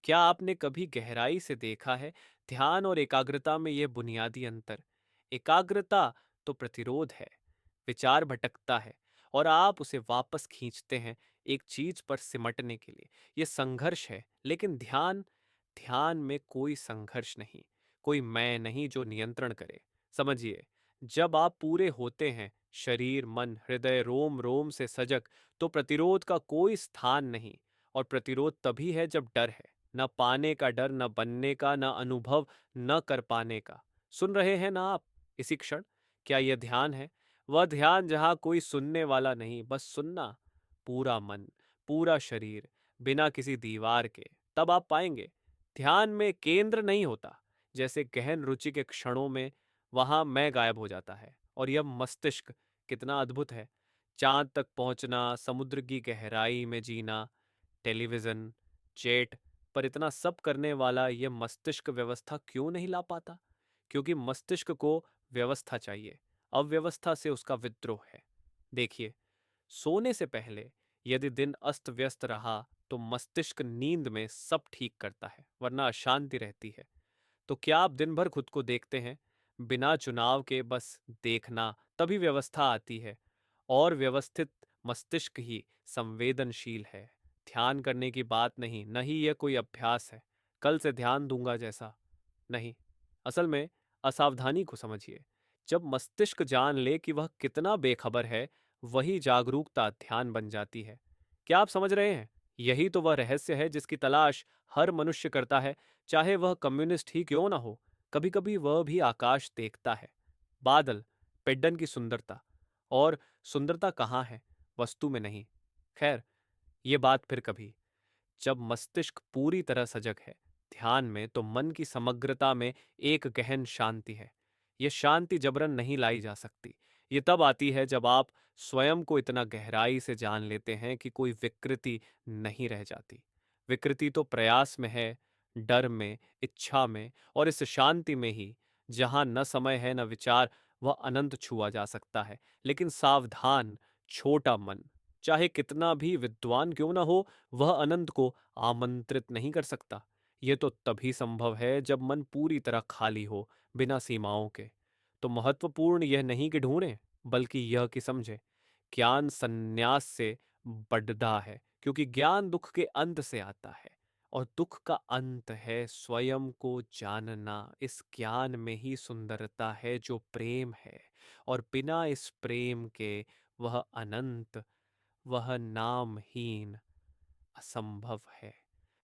क्या आपने कभी गहराई से देखा है ध्यान और एकाग्रता में यह बुनियादी अंतर? एकाग्रता तो प्रतिरोध है, विचार भटकता है और आप उसे वापस खींचते हैं एक चीज पर सिमटने के लिए। यह संघर्ष है, लेकिन ध्यान ध्यान में कोई संघर्ष नहीं, कोई मैं नहीं जो नियंत्रण करे। समझिए, जब आप पूरे होते हैं, शरीर, मन, हृदय, रोम रोम से सजग, तो प्रतिरोध का कोई स्थान नहीं। और प्रतिरोध तभी है जब डर है, न पाने का डर, न बनने का, न अनुभव न कर पाने का। सुन रहे हैं ना आप इसी क्षण? क्या यह ध्यान है? वह ध्यान जहां कोई सुनने वाला नहीं, बस सुनना, पूरा मन, पूरा शरीर, बिना किसी दीवार के। तब आप पाएंगे ध्यान में केंद्र नहीं होता। जैसे गहन रुचि के क्षणों में वहां मैं गायब हो जाता है और यह मस्तिष्क कितना अद्भुत है। चांद तक पहुंचना, समुद्र की गहराई में जीना, टेलीविजन, चैट पर इतना सब करने वाला यह मस्तिष्क व्यवस्था क्यों नहीं ला पाता? क्योंकि मस्तिष्क को व्यवस्था चाहिए, अव्यवस्था से उसका विद्रोह है। देखिए, सोने से पहले यदि दिन अस्त व्यस्त रहा तो मस्तिष्क नींद में सब ठीक करता है, वरना अशांति रहती है। तो क्या आप दिन भर खुद को देखते हैं, बिना चुनाव के, बस देखना, तभी व्यवस्था आती है। और व्यवस्थित मस्तिष्क ही संवेदनशील है। ध्यान करने की बात नहीं, न ही यह कोई अभ्यास है, कल से ध्यान दूंगा जैसा। नहीं, असल में असावधानी को समझिए। जब मस्तिष्क जान ले कि वह कितना बेखबर है, वही जागरूकता ध्यान बन जाती है। क्या आप समझ रहे हैं? यही तो वह रहस्य है जिसकी तलाश हर मनुष्य करता है, चाहे वह कम्युनिस्ट ही क्यों ना हो। कभी कभी वह भी आकाश देखता है, बादल, पेड्डन की सुंदरता। और सुंदरता कहाँ है? वस्तु में नहीं। खैर, ये बात फिर कभी। जब मस्तिष्क पूरी तरह सजग है ध्यान में, तो मन की समग्रता में एक गहन शांति है। यह शांति जबरन नहीं लाई जा सकती। ये तब आती है जब आप स्वयं को इतना गहराई से जान लेते हैं कि कोई विकृति नहीं रह जाती। विकृति तो प्रयास में है, डर में, इच्छा में, और इस शांति में ही, जहां न समय है न विचार, वह अनंत छुआ जा सकता है। लेकिन सावधान, छोटा मन, चाहे कितना भी विद्वान क्यों न हो, वह अनंत को आमंत्रित नहीं कर सकता। यह तो तभी संभव है जब मन पूरी तरह खाली हो, बिना सीमाओं के। तो महत्वपूर्ण यह नहीं कि ढूंढें, बल्कि यह कि समझें। ज्ञान संन्यास से बढ़ता है, क्योंकि ज्ञान दुख के अंत से आता है। और दुख का अंत है स्वयं को जानना। इस ज्ञान में ही सुंदरता है, जो प्रेम है। और बिना इस प्रेम के वह अनंत, वह नामहीन, असंभव है।